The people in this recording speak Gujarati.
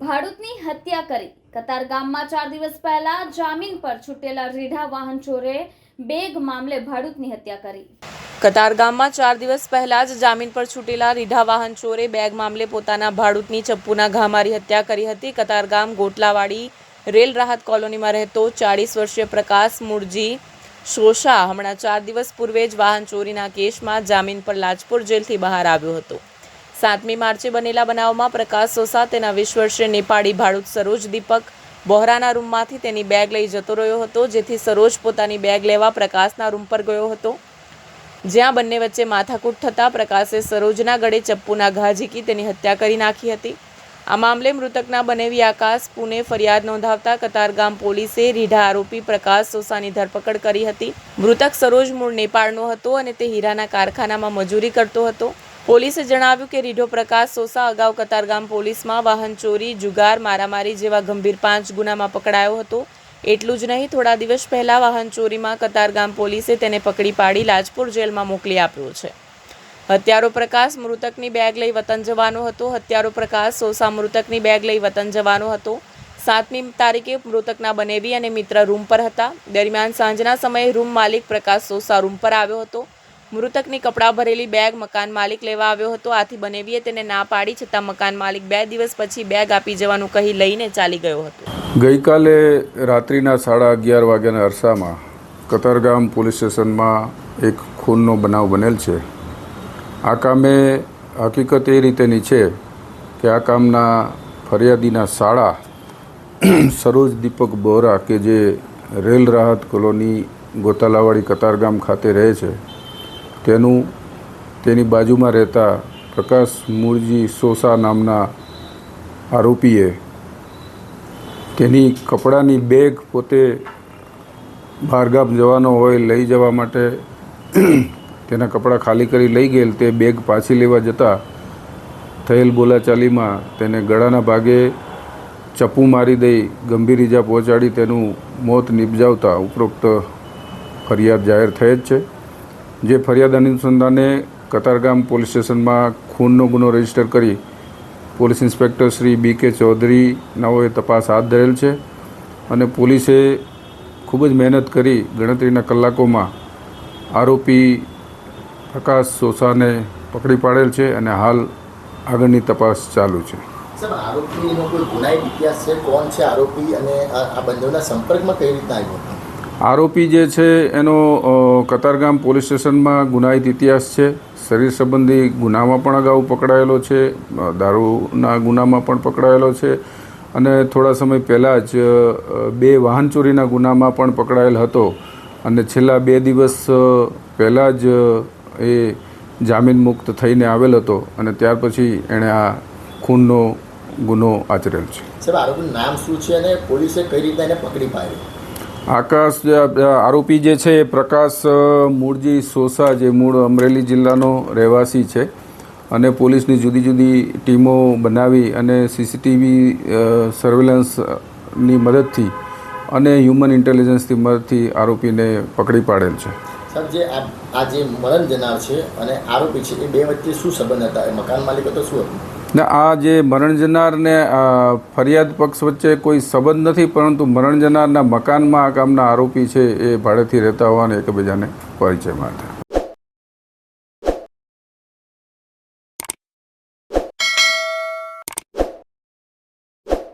ભાડૂતની હત્યા કરી કતારગામમાં 4 દિવસ પહેલા જામીન પર છૂટેલા રીઢા વાહન ચોરે બેગ મામલે ભાડૂતની હત્યા કરી। કતારગામમાં 4 દિવસ પહેલા જ જામીન પર છૂટેલા રીઢા વાહન ચોરે બેગ મામલે પોતાના ભાડૂતની ચપ્પુના ઘા મારી હત્યા કરી હતી। કતારગામ ગોટલાવાડી રેલ રાહત કોલોનીમાં રહેતો 40 વર્ષીય પ્રકાશ મૂળજી સોસા હમણાં 4 દિવસ પૂર્વે જ વાહન ચોરીના કેસમાં જામીન પર લાજપુર જેલથી બહાર આવ્યો હતો। 7મી માર્ચે બનેલા બનાવમાં પ્રકાશ સોસા તેના 20 વર્ષીય નેપાળી ભાડૂત સરોજ દીપક બોહરાના રૂમમાંથી તેની બેગ લઈ જતો રહ્યો હતો, જેથી સરોજ પોતાની બેગ લેવા પ્રકાશના રૂમ પર ગયો હતો, જ્યાં બંને વચ્ચે માથાકૂટ થતાં પ્રકાશે સરોજના ગળે ચપ્પુના ઘા ઝીકી તેની હત્યા કરી નાખી હતી। આ મામલે મૃતકના બનેવી આકાશ પુણે ફરિયાદ નોંધાવતા કતારગામ પોલીસે રીઢા આરોપી પ્રકાશ સોસાની ધરપકડ કરી હતી। મૃતક સરોજ મૂળ નેપાળનો હતો અને તે હીરાના કારખાનામાં મજૂરી કરતો હતો। પોલીસે જણાવ્યું કે રીઢો પ્રકાશ સોસા અગાઉ કતારગામ પોલીસમાં વાહન ચોરી, જુગાર, મારામારી જેવા ગંભીર 5 ગુનામાં પકડાયો હતો। એટલું જ નહીં, થોડા દિવસ પહેલા વાહન ચોરીમાં કતારગામ પોલીસે તેને પકડી પાડી લાજપુર જેલમાં મોકલી આપ્યો છે। હત્યારો પ્રકાશ મૃતકની બેગ લઈ વતન જવાનો હતો। હત્યારો પ્રકાશ સોસા મૃતકની બેગ લઈ વતન જવાનો હતો। 7મી તારીખે મૃતકના બનેવી અને મિત્ર રૂમ પર હતા। દરમિયાન સાંજના સમયે રૂમ માલિક પ્રકાશ સોસા રૂમ પર આવ્યો હતો। મૃતકની કપડાં ભરેલી બેગ મકાન માલિક લેવા આવ્યો હતો। આથી બનેવીએ તેને ના પાડી, છતાં મકાન માલિક 2 દિવસ પછી બેગ આપી જવાનું કહી લઈને ચાલી ગયો હતો। ગઈકાલે રાત્રિના 11:30 વાગ્યાના અરસામાં કતારગામ પોલીસ સ્ટેશનમાં એક ખૂનનો બનાવ બનેલ છે। આ કામે હકીકત એ રીતેની છે કે આ કામના ફરિયાદીના શાળા સરોજ દીપક બોહરા કે જે રેલ રાહત કોલોની ગોતાલાવાડી કતારગામ ખાતે રહે છે, તેની બાજુમાં રહેતા પ્રકાશ મૂળજી સોસા નામના આરોપીએ તેની કપડાની બેગ પોતે બહારગામ જવાનો હોય લઈ જવા માટે તેના કપડાં ખાલી કરી લઈ ગયેલ, તે બેગ પાછી લેવા જતાં થયેલ બોલાચાલીમાં તેને ગળાના ભાગે ચપ્પુ મારી દઈ ગંભીર ઈજા પહોંચાડી તેનું મોત નિપજાવતા ઉપરોક્ત ફરિયાદ જાહેર થઈ જ છે। જે ફરિયાદ અનુસંધાને કતારગામ પોલીસ સ્ટેશનમાં ખૂનનો ગુનો રજીસ્ટર કરી police inspector Shri BK Chaudhary નાઓએ તપાસ હાથ ધરેલ છે અને પોલીસે ખૂબ જ મહેનત કરી ગણતરીના કલાકોમાં આરોપી પ્રકાશ સોસાને પકડી પાડેલ છે અને હાલ આગળની તપાસ ચાલુ છે। સર, આરોપીનો કોઈ ગુનાહિત ઇતિહાસ છે? કોણ છે આરોપી અને આ બંનેના સંપર્કમાં કઈ રીતના આવ્યો? આરોપી જે છે એનો કતારગામ પોલીસ સ્ટેશનમાં ગુનાહિત ઇતિહાસ છે। શરીર સંબંધી ગુનામાં પણ અગાઉ પકડાયેલો છે, દારૂના ગુનામાં પણ પકડાયેલો છે અને થોડા સમય પહેલાં જ 2 વાહન ચોરીના ગુનામાં પણ પકડાયેલ હતો અને છેલ્લા 2 દિવસ પહેલાં જ એ જામીન મુક્ત થઈને આવેલ હતો અને ત્યાર પછી એણે આ ખૂનનો ગુનો આચરેલ છે। સર, આરોપીનું નામ શું છે અને પોલીસે કઈ રીતે એને પકડી પાડ્યો? આકાશ આરોપી જે છે એ પ્રકાશ મૂળજી સોસા જે મૂળ અમરેલી જિલ્લાનો રહેવાસી છે અને પોલીસની જુદી જુદી ટીમો બનાવી અને CCTV સર્વેલન્સની મદદથી અને હ્યુમન ઇન્ટેલિજન્સની મદદથી આરોપીને પકડી પાડેલ છે। સર, જે આ જે મરણ જનાર છે અને આરોપી છે એ 2 વચ્ચે શું સંબંધ હતા? એ મકાન માલિક હતો, શું હતું? ને આ જે મરણ જનાર ને ફરિયાદ પક્ષ વચ્ચે કોઈ સંબંધ નથી, પરંતુ મરણ જનારના મકાનમાં આ કામના આરોપી છે એ ભાડેથી રહેતા હોવાને એકબીજાને પરિચયમાં હતા।